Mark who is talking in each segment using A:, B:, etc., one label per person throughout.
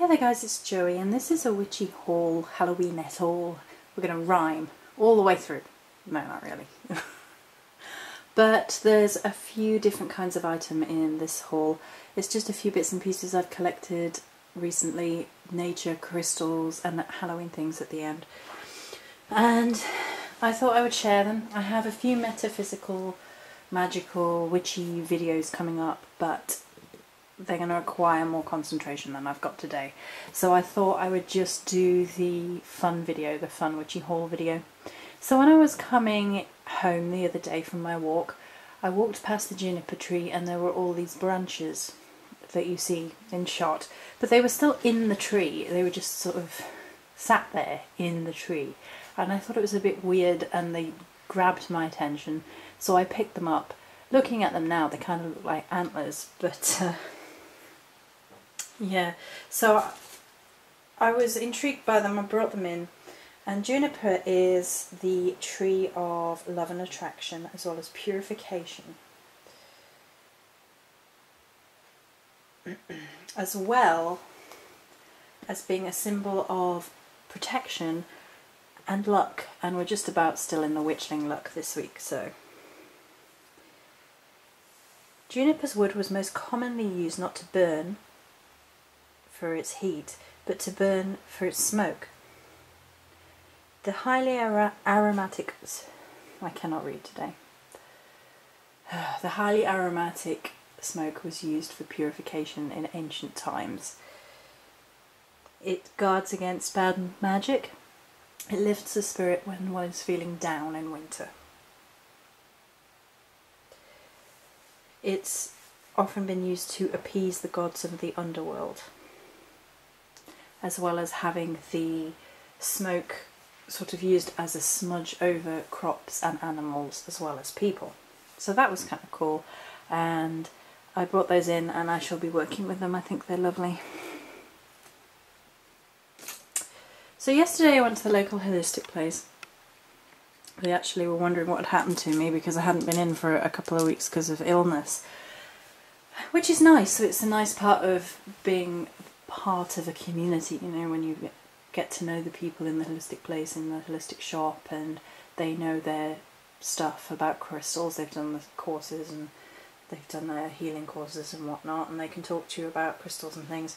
A: Hey there guys, it's Joey and this is a witchy haul, Halloween-ette haul. We're going to rhyme all the way through. No, not really. But there's a few different kinds of item in this haul. It's just a few bits and pieces I've collected recently, nature, crystals and Halloween things at the end. And I thought I would share them. I have a few metaphysical, magical, witchy videos coming up, but they're going to require more concentration than I've got today. So I thought I would just do the fun video, the fun witchy haul video. So when I was coming home the other day from my walk, I walked past the juniper tree and there were all these branches that you see in shot, but they were still in the tree. They were just sort of sat there in the tree. And I thought it was a bit weird and they grabbed my attention. So I picked them up. Looking at them now, they kind of look like antlers, but yeah, so I was intrigued by them. I brought them in, and juniper is the tree of love and attraction as well as purification, as well as being a symbol of protection and luck, and we're just about still in the witchling luck this week. So juniper's wood was most commonly used not to burn for its heat, but to burn for its smoke. The highly aromatic, I cannot read today. The highly aromatic smoke was used for purification in ancient times. It guards against bad magic. It lifts the spirit when one is feeling down in winter. It's often been used to appease the gods of the underworld, as well as having the smoke sort of used as a smudge over crops and animals as well as people. So that was kind of cool, and I brought those in and I shall be working with them. I think they're lovely. So yesterday I went to the local holistic place. They actually were wondering what had happened to me because I hadn't been in for a couple of weeks because of illness, which is nice. So it's a nice part of being part of a community, you know, when you get to know the people in the holistic place, in the holistic shop, and they know their stuff about crystals. They've done the courses and they've done their healing courses and whatnot, and they can talk to you about crystals and things.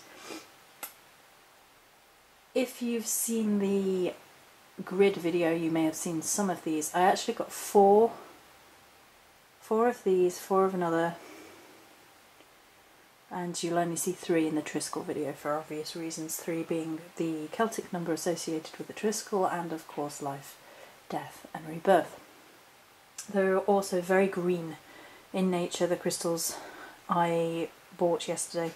A: If you've seen the grid video, you may have seen some of these. I actually got four of these, four of another, and you'll only see 3 in the Triskel video for obvious reasons, 3 being the Celtic number associated with the Triskel and of course life, death and rebirth. They're also very green in nature, the crystals I bought yesterday,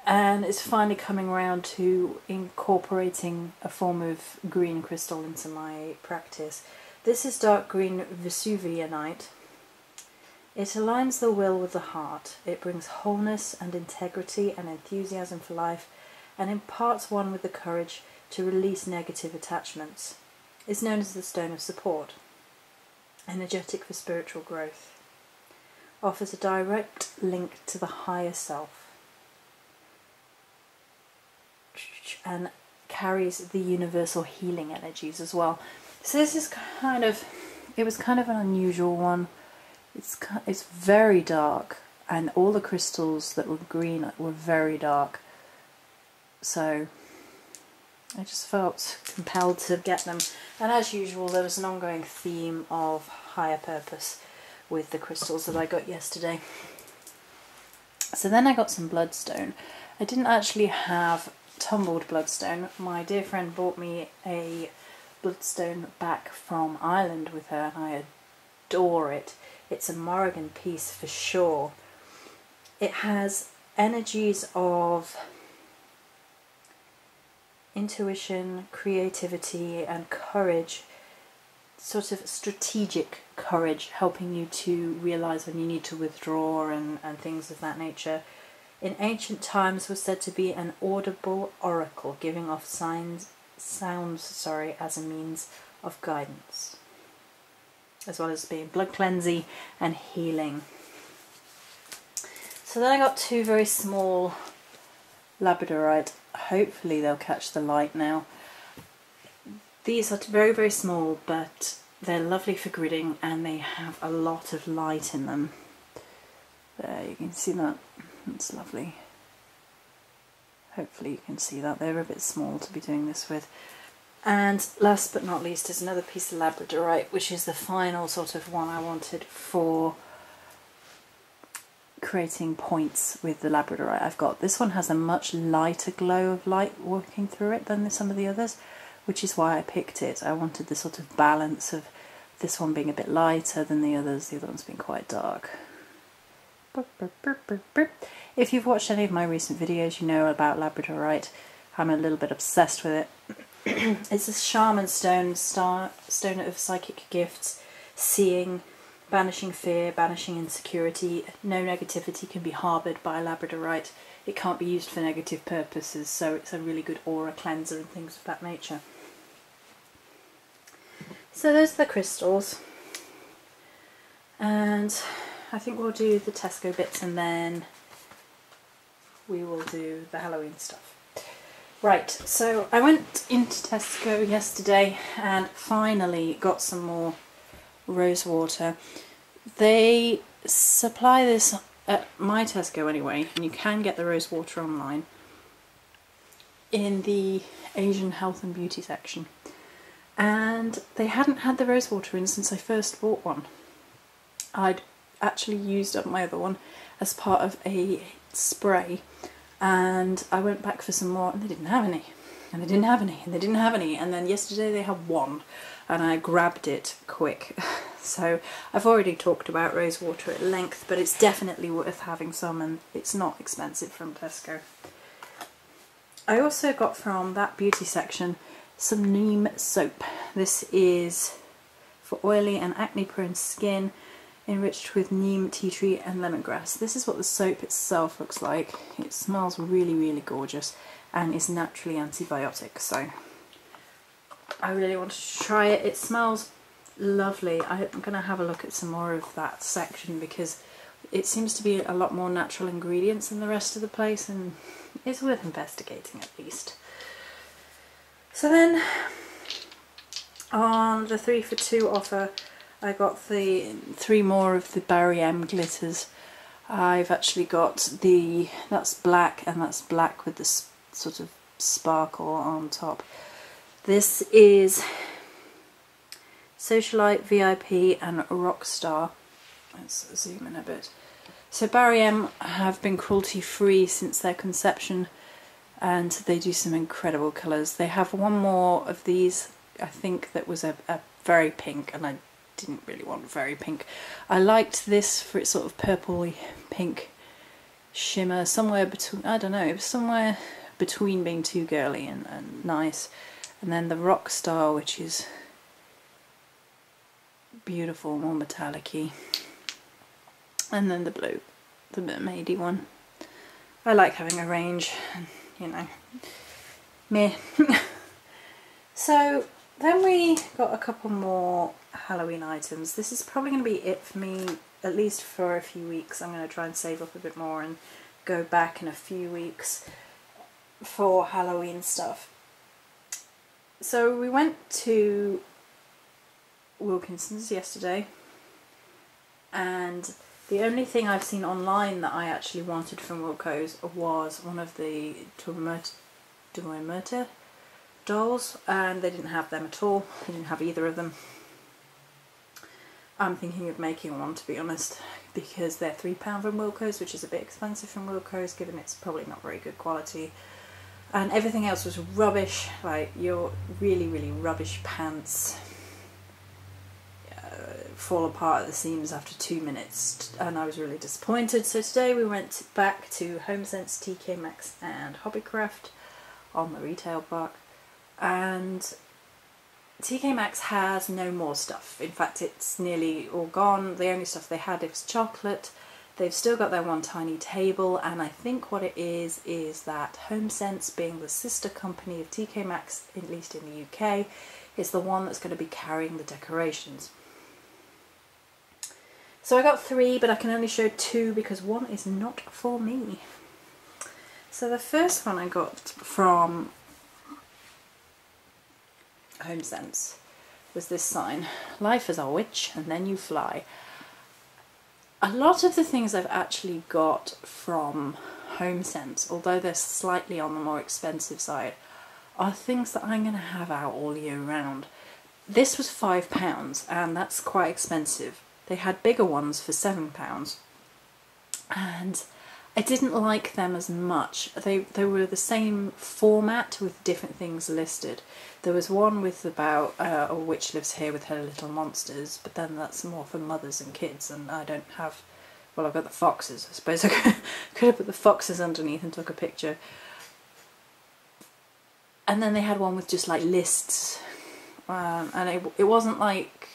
A: and it's finally coming around to incorporating a form of green crystal into my practice. This is dark green Vesuvianite. It aligns the will with the heart. It brings wholeness and integrity and enthusiasm for life, and imparts one with the courage to release negative attachments. It's known as the stone of support. Energetic for spiritual growth. Offers a direct link to the higher self, and carries the universal healing energies as well. So this is it was kind of an unusual one. It's very dark, and all the crystals that were green were very dark, so I just felt compelled to get them. And as usual, there was an ongoing theme of higher purpose with the crystals that I got yesterday. So then I got some bloodstone. I didn't actually have tumbled bloodstone. My dear friend bought me a bloodstone back from Ireland with her, and I adore it. It's a Morrigan piece for sure. It has energies of intuition, creativity and courage, sort of strategic courage, helping you to realise when you need to withdraw and things of that nature. In ancient times was said to be an audible oracle, giving off sounds as a means of guidance, as well as being blood cleansing and healing. So then I got 2 very small Labradorite. Hopefully they'll catch the light now. These are very, very small, but they're lovely for gridding and they have a lot of light in them. There, you can see that. It's lovely. Hopefully you can see that. They're a bit small to be doing this with. And last but not least is another piece of Labradorite, which is the final sort of one I wanted for creating points with the Labradorite I've got. This one has a much lighter glow of light working through it than some of the others, which is why I picked it. I wanted the sort of balance of this one being a bit lighter than the others, the other one's being quite dark. If you've watched any of my recent videos, you know about Labradorite. I'm a little bit obsessed with it. It's a shaman stone, stone of psychic gifts, seeing, banishing fear, banishing insecurity. No negativity can be harboured by Labradorite. It can't be used for negative purposes, so it's a really good aura cleanser and things of that nature. So those are the crystals, and I think we'll do the Tesco bits and then we will do the Halloween stuff. Right, so I went into Tesco yesterday and finally got some more rose water. They supply this at my Tesco anyway, and you can get the rose water online in the Asian health and beauty section. And they hadn't had the rose water in since I first bought one. I'd actually used up my other one as part of a spray, and I went back for some more and they didn't have any, and they didn't have any, and they didn't have any, and then yesterday they had one and I grabbed it quick. So I've already talked about rose water at length, but it's definitely worth having some, and it's not expensive from Tesco. I also got from that beauty section some neem soap. This is for oily and acne prone skin, enriched with neem, tea tree and lemongrass. This is what the soap itself looks like. It smells really, really gorgeous and is naturally antibiotic, so I really want to try it. It smells lovely. I'm going to have a look at some more of that section because it seems to be a lot more natural ingredients than the rest of the place, and it's worth investigating at least. So then on the 3 for 2 offer, I got the 3 more of the Barry M glitters. I've actually got that's black, and that's black with this sort of sparkle on top. This is Socialite, VIP and Rockstar. Let's zoom in a bit. So Barry M have been cruelty free since their conception, and they do some incredible colours. They have one more of these, I think, that was a very pink, and I didn't really want very pink. I liked this for its sort of purpley pink shimmer, somewhere between, I don't know, it was somewhere between being too girly and nice. And then the Rockstar, which is beautiful, more metallic-y. And then the blue, the mermaidy one. I like having a range, you know, meh. So then we got a couple more Halloween items. This is probably going to be it for me, at least for a few weeks. I'm going to try and save up a bit more and go back in a few weeks for Halloween stuff. So we went to Wilkinson's yesterday, and the only thing I've seen online that I actually wanted from Wilko's was one of the Juniper dolls, and they didn't have them at all. They didn't have either of them. I'm thinking of making one, to be honest, because they're £3 from Wilko's, which is a bit expensive from Wilko's given it's probably not very good quality. And everything else was rubbish, like your really, really rubbish pants fall apart at the seams after 2 minutes, and I was really disappointed. So today we went back to HomeSense, TK Maxx and Hobbycraft on the retail park, and TK Maxx has no more stuff. In fact, it's nearly all gone. The only stuff they had was chocolate. They've still got their one tiny table, and I think what it is that HomeSense, being the sister company of TK Maxx, at least in the UK, is the one that's going to be carrying the decorations. So I got 3, but I can only show 2 because one is not for me. So the first one I got from HomeSense was this sign: life is a witch and then you fly. A lot of the things I've actually got from HomeSense, although they're slightly on the more expensive side, are things that I'm going to have out all year round. This was £5 and that's quite expensive. They had bigger ones for £7 and I didn't like them as much. They were the same format with different things listed. There was one with about a witch lives here with her little monsters, but then that's more for mothers and kids, and I don't have, well, I've got the foxes. I suppose I could have put the foxes underneath and took a picture. And then they had one with just like lists, and it wasn't like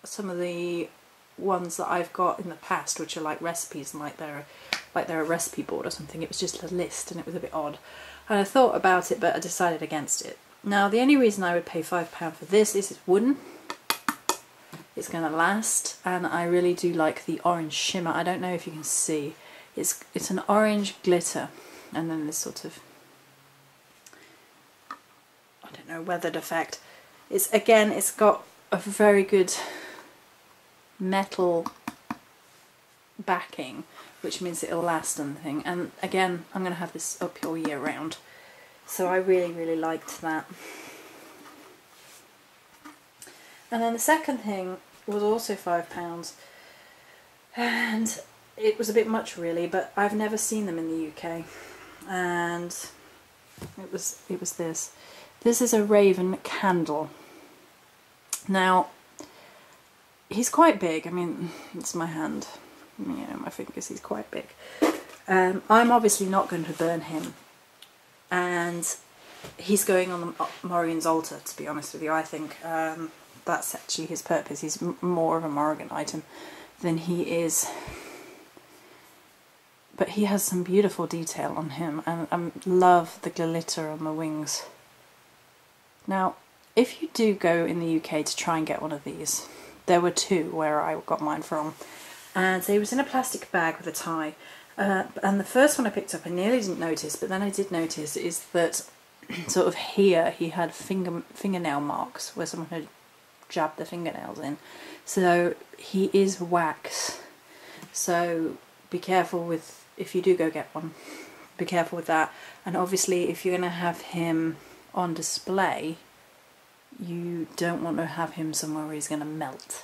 A: some of the ones that I've got in the past, which are like recipes and like they're a recipe board or something. It was just a list and it was a bit odd. And I thought about it, but I decided against it. Now the only reason I would pay £5 for this is it's wooden, it's going to last, and I really do like the orange shimmer. I don't know if you can see, it's an orange glitter, and then this sort of, I don't know, weathered effect. It's got a very good metal backing, which means it'll last and thing. And again, I'm going to have this up all year round, so I really liked that. And then the second thing was also £5, and it was a bit much really, but I've never seen them in the UK, and it was this. This is a raven candle. Now he's quite big. I mean, it's my hand, you know, my fingers. He's quite big. I'm obviously not going to burn him, and he's going on the Morrigan's altar, to be honest with you. I think that's actually his purpose. He's more of a Morrigan item than he is, but he has some beautiful detail on him, and I love the glitter on the wings. Now, if you do go in the UK to try and get one of these, there were two where I got mine from, and they was in a plastic bag with a tie. And the first one I picked up I nearly didn't notice, but then I did notice, is that sort of here he had fingernail marks where someone had jabbed the fingernails in. So he is wax. So be careful with, if you do go get one, be careful with that. And obviously if you're going to have him on display, you don't want to have him somewhere where he's going to melt.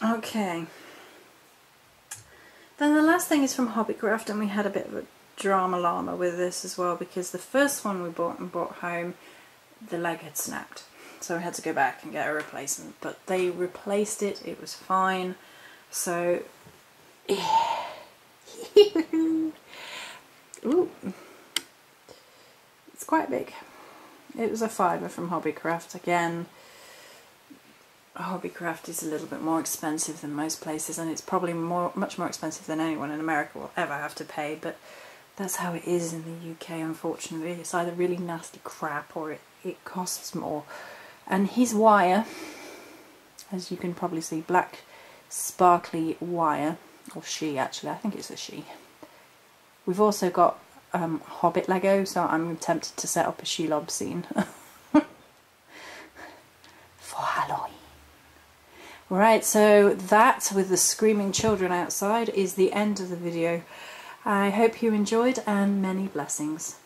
A: Okay. Then the last thing is from Hobbycraft, and we had a bit of a drama llama with this as well, because the first one we bought home, the leg had snapped. So we had to go back and get a replacement, but they replaced it, it was fine. So, ooh, it's quite big. It was a fiver from Hobbycraft. Again, Hobbycraft is a little bit more expensive than most places, and it's probably much more expensive than anyone in America will ever have to pay, but that's how it is in the UK, unfortunately. It's either really nasty crap or it costs more. And his wire, as you can probably see, black sparkly wire, or she actually, I think it's a she. We've also got Hobbit Lego, so I'm tempted to set up a Shelob scene for Halloween. Right, so that, with the screaming children outside, is the end of the video. I hope you enjoyed, and many blessings.